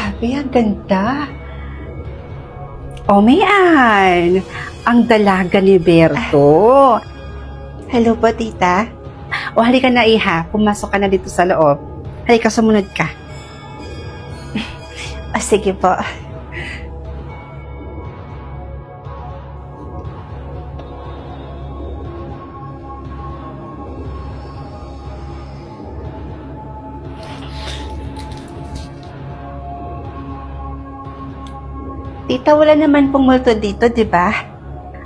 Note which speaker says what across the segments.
Speaker 1: Grabe, ang ganda. Oh, Mayan, ang dalaga ni Berto. Hello po, tita. O, halika na, iha. Pumasok ka na dito sa loob. Halika, sumunod ka. Sige po. Tita, wala naman pong multo dito, di ba?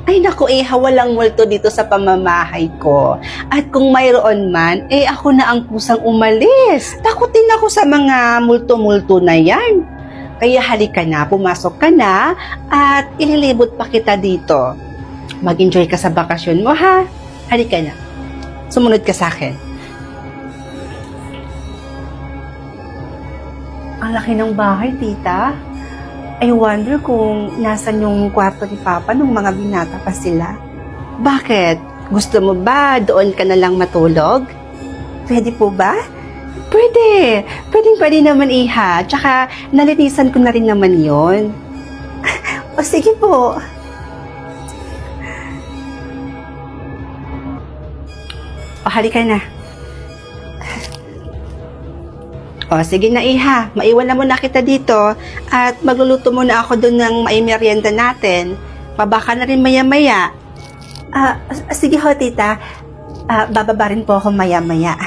Speaker 1: Ay naku, walang multo dito sa pamamahay ko. At kung mayroon man, ako na ang kusang umalis. Takutin ako sa mga multo-multo na yan. Kaya halika na, pumasok ka na, at ililibot pa kita dito. Mag-enjoy ka sa bakasyon mo, ha? Halika na. Sumunod ka sa akin. Ang laki ng bahay, tita. I wonder kung nasan yung kwarto ni Papa nung mga binata pa sila. Bakit? Gusto mo ba doon ka na lang matulog? Pwede po ba? Pwede. Pwede naman, iha. Tsaka nalinisan ko na rin naman yon. O sige po. O halika na. O, sige na, iha. Maiwan na muna kita dito at magluluto muna ako doon ng merienda natin. Pabaka na rin maya-maya. Sige ho, tita. Bababa rin po ako maya-maya.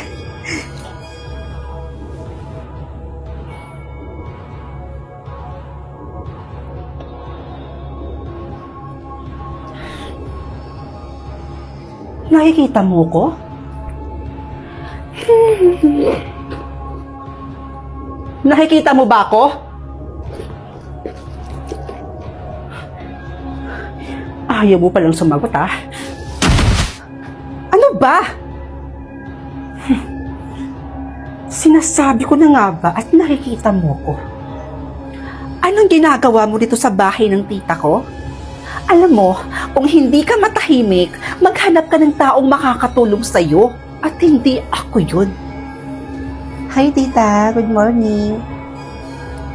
Speaker 1: Nakikita mo ko? Nakikita mo ba ako? Ayaw mo palang sumagot, ha? Ano ba? Sinasabi ko na nga ba at nakikita mo ko? Anong ginagawa mo dito sa bahay ng tita ko? Alam mo, kung hindi ka matahimik, maghanap ka ng taong makakatulong sa'yo. At hindi ako yun. Hi, tita. Good morning.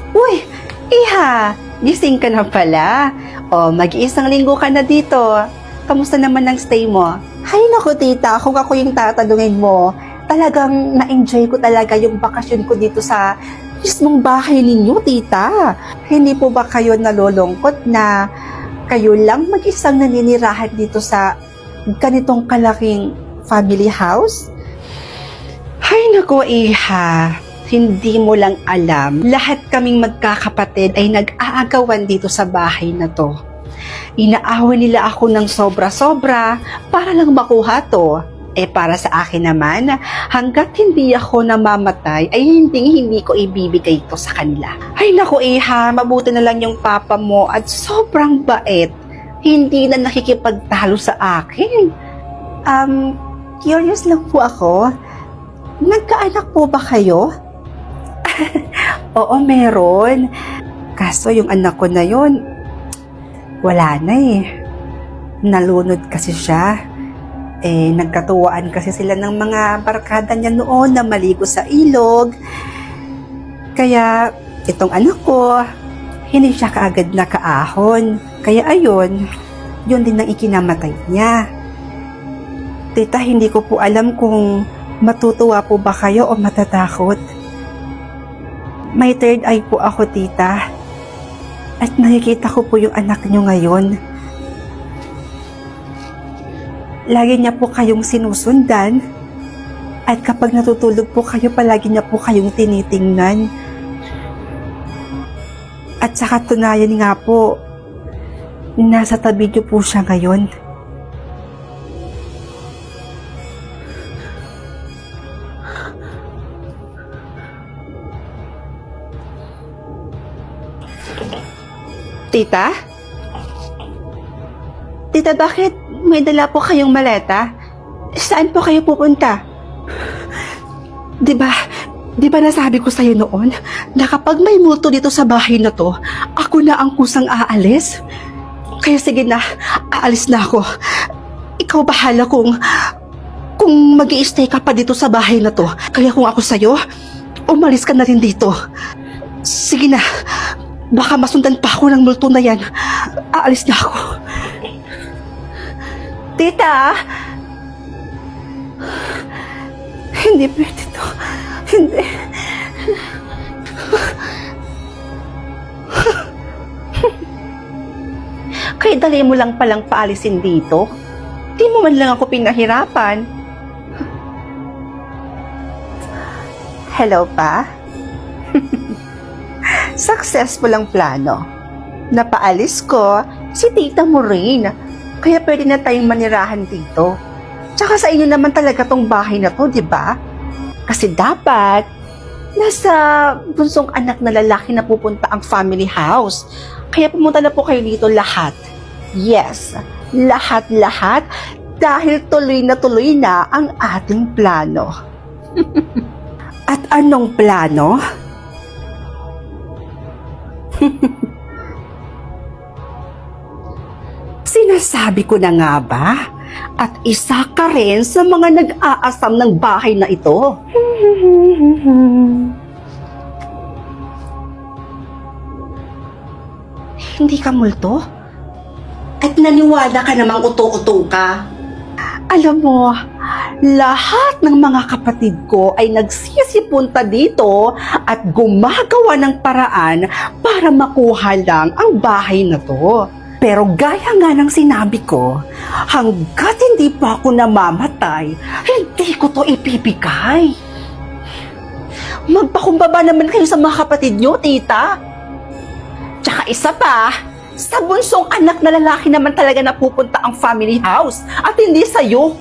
Speaker 1: Uy, iha. Gising ka na pala. O, mag-iisang linggo ka na dito. Kamusta naman ang stay mo? Hay naku, tita. Kung ako yung tatanungin mo, talagang na-enjoy ko talaga yung bakasyon ko dito sa mismong bahay ninyo, tita. Hindi po ba kayo nalulungkot na kayo lang mag-isang naninirahan dito sa ganitong kalaking family house? Ay nako, iha. Hindi mo lang alam. Lahat kaming magkakapatid ay nag-aagawan dito sa bahay na to. Inaawan nila ako ng sobra-sobra para lang makuha to. Para sa akin naman, hanggat hindi ako namamatay, ay hindi ko ibibigay ito sa kanila. Ay nako, iha. Mabuti na lang yung papa mo at sobrang bait. Hindi na nakikipagtalo sa akin. Curious lang po ako. Nagkaanak po ba kayo? Oo, meron. Kaso yung anak ko na yun, wala na Nalunod kasi siya. Nagkatuwaan kasi sila ng mga barkada niya noon na maligo sa ilog. Kaya itong anak ko, hindi siya kaagad nakaahon. Kaya ayun, yun din ang ikinamatay niya. Tita, hindi ko po alam kung matutuwa po ba kayo o matatakot? May third eye po ako, tita. At nakikita ko po yung anak niyo ngayon. Lagi niya po kayong sinusundan. At kapag natutulog po kayo, palagi niya po kayong tinitingnan. At sa katunayan nga po, nasa tabi niyo po siya ngayon. Tita? Tita, bakit may dala po kayong maleta? Saan po kayo pupunta? Di ba nasabi ko sa'yo noon na kapag may multo dito sa bahay na to, ako na ang kusang aalis? Kaya sige na, aalis na ako. Ikaw bahala kung mag-i-stay ka pa dito sa bahay na to. Kaya kung ako sa'yo, umalis ka na rin dito. Sige na. Baka masundan pa ako ng multo na yan. Aalis na ako. Tita! Hindi pwede to. Hindi. Kaya dali mo lang palang paalisin dito. Di mo man lang ako pinahirapan. Hello pa? Successful ang plano. Napaalis ko si tita mo rin. Kaya pwede na tayong manirahan dito. Tsaka sa inyo naman talaga tong bahay na to, di ba? Kasi dapat nasa bunsong anak na lalaki na pupunta ang family house. Kaya pumunta na po kayo dito lahat. Yes, lahat-lahat dahil tuloy na ang ating plano. At anong plano? Sinasabi ko na nga ba? At isa ka rin sa mga nag-aasam ng bahay na ito. Hindi ka multo? At naniwala ka namang uto-uto ka? Alam mo, lahat ng mga kapatid ko ay nagsisipunta dito at gumagawa ng paraan para makuha lang ang bahay na to. Pero gaya nga ng sinabi ko, hanggat hindi pa ako namamatay, hindi ko to ipibigay. Magpakumbaba naman kayo sa mga kapatid nyo, tita. Tsaka isa pa, sa bunsong anak na lalaki naman talaga napupunta ang family house at hindi sa'yo.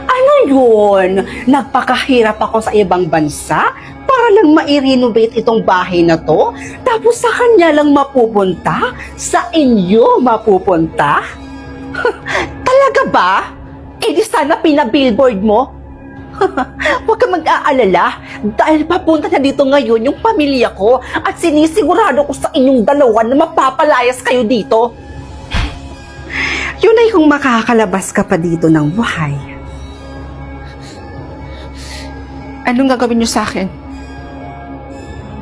Speaker 1: Ano yun? Nagpakahirap ako sa ibang bansa para lang ma-renovate itong bahay na to, tapos sa kanya lang mapupunta? Sa inyo mapupunta? Talaga ba? Eh di sana pinabillboard mo? Huwag ka mag-aalala dahil papunta na dito ngayon yung pamilya ko at sinisigurado ko sa inyong dalawa na mapapalayas kayo dito. Yun ay kung makakalabas ka pa dito ng buhay. Anong gagawin niyo sa akin?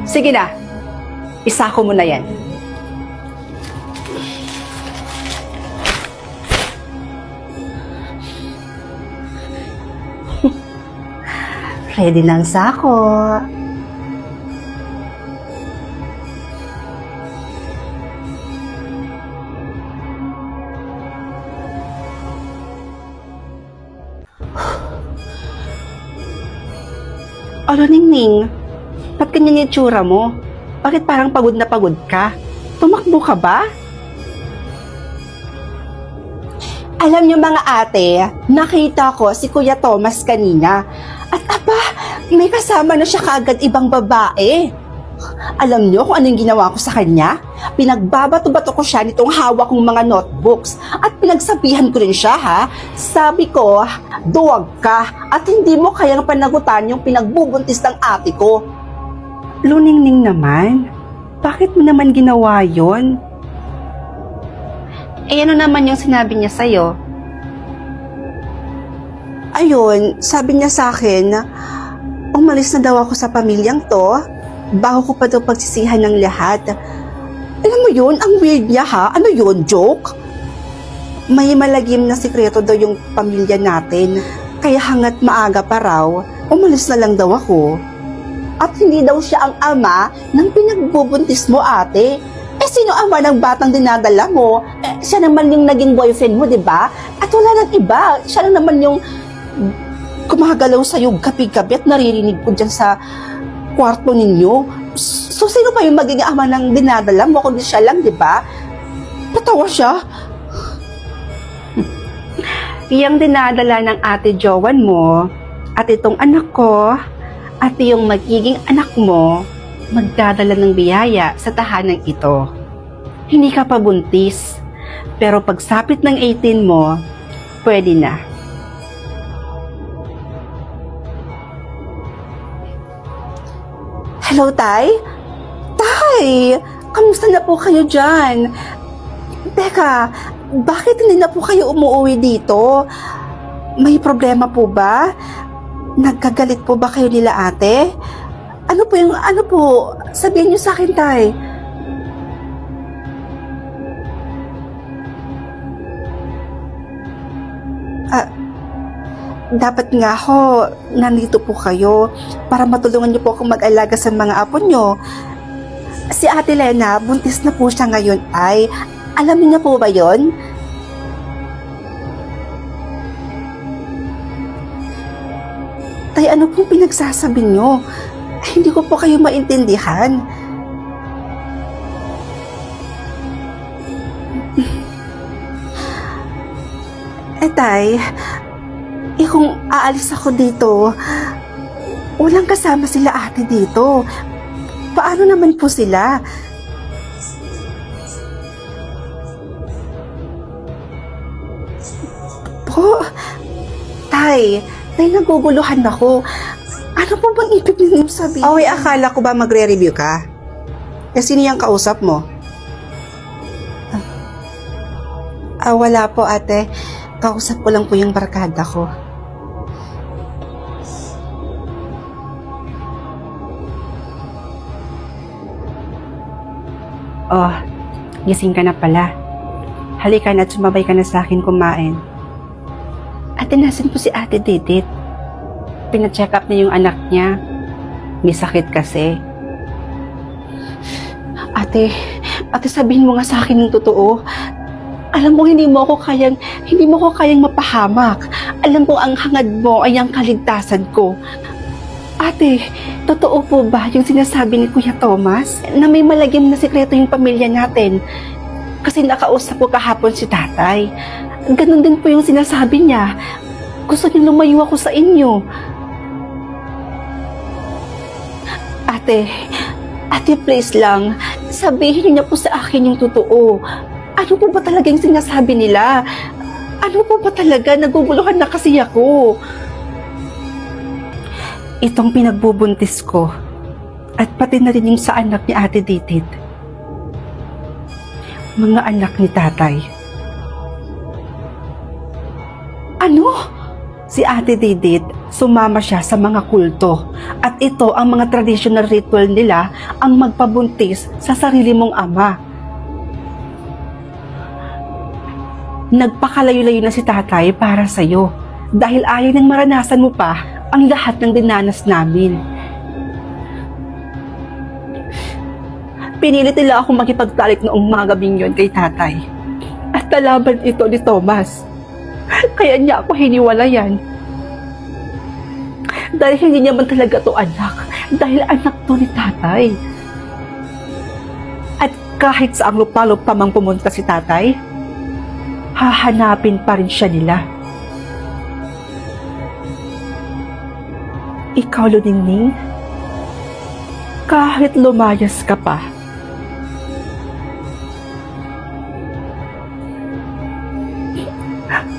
Speaker 1: Sige na, isako mo na yan. Ready na ang sako. Ano, Ningning? Ba't ganyan yung tsura mo? Bakit parang pagod na pagod ka? Tumakbo ka ba? Alam niyo mga ate, nakita ko si Kuya Thomas kanina. At aba, may kasama na siya kaagad ibang babae. Alam niyo kung anong ginawa ko sa kanya? Pinagbabato-bato ko siya nitong hawak kong mga notebooks. At pinagsabihan ko rin siya ha. Sabi ko, duwag ka at hindi mo kayang panagutan yung pinagbubuntis ng ate ko. Luningning naman, bakit mo naman ginawa yon? Eh ano naman yung sinabi niya sa'yo? Ayun, sabi niya sa akin, umalis na daw ako sa pamilyang to, bago ko pa daw pagsisihan ng lahat. Alam mo yun, ang weird niya ha, ano yun, joke? May malagim na sikreto daw yung pamilya natin, kaya hangat maaga pa raw, umalis na lang daw ako. At hindi daw siya ang ama ng pinagbubuntis mo, ate. Eh, sino ama ng batang dinadala mo? Eh, siya naman yung naging boyfriend mo, di ba? At wala nang iba, siya lang naman yung gumagalaw sa'yo gabi-gabi at naririnig ko dyan sa kwarto ninyo. So, sino pa yung magiging ama ng dinadala mo? Kundi siya lang, di ba? Patawa siya. Iyang dinadala ng ate Jowan mo at itong anak ko at yung magiging anak mo magdadala ng biyaya sa tahanang ito. Hindi ka pa buntis, pero pagsapit ng 18 mo, pwede na. Hello, Tay? Tay! Kamusta na po kayo dyan? Teka, bakit hindi na po kayo umuwi dito? May problema po ba? Nagkagalit po ba kayo nila ate? Ano po? Sabihin niyo sa akin, Tay. Ah, dapat nga ho, nandito po kayo para matulungan niyo po akong mag-alaga sa mga apo niyo. Si Ate Lena, buntis na po siya ngayon ay. Alam niyo na po ba yon? Tay, ano pong pinagsasabi niyo? Hindi ko po kayo maintindihan. Tay, kung aalis ako dito, walang kasama sila ate dito. Paano naman po sila? Po, Tay, naguguluhan ako. Ano po bang ibig niyo sabihin?
Speaker 2: Okay, akala ko ba magre-review ka? Sino yung kausap mo?
Speaker 1: Wala po ate. Kausap ko lang po yung barkada ko.
Speaker 2: Oh, gising ka na pala. Halika na at sumabay ka na sa akin kumain.
Speaker 1: Ate, nasan po si Ate Didit?
Speaker 2: Pina-check up niya yung anak niya. May sakit kasi.
Speaker 1: Ate, sabihin mo nga sa akin ng totoo. Alam mo, hindi mo ko kayang mapahamak. Alam mo, ang hangad mo ay ang kaligtasan ko. Ate, totoo po ba yung sinasabi ni Kuya Thomas na may malagim na sikreto yung pamilya natin? Kasi nakausap ko kahapon si tatay. Ganon din po yung sinasabi niya. Gusto niya lumayo ako sa inyo. Ate, please lang, sabihin niyo po sa akin yung totoo. Ano po ba talaga yung sinasabi nila? Ano po ba talaga? Naguguluhan na kasi ako.
Speaker 2: Itong pinagbubuntis ko at pati na rin yung sa anak ni Ate Didit. Mga anak ni tatay.
Speaker 1: Ano?
Speaker 2: Si Ate Didit, sumama siya sa mga kulto at ito ang mga traditional ritual nila ang magpabuntis sa sarili mong ama. Nagpakalayo-layo na si tatay para sa'yo dahil ayaw nang maranasan mo pa ang lahat ng dinanas namin. Pinilit nila akong makipagtalik noong mga gabing yun kay tatay. At nalaban ito ni Thomas. Kaya niya ako hiniwalayan. Dahil hindi niya man talaga to anak. Dahil anak to ni tatay. At kahit sa ang lupalop pa mang pumunta si tatay, hahanapin pa rin siya nila. Ikaw, Luningning, kahit lumayas ka pa,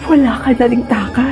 Speaker 2: wala ka na ring takas.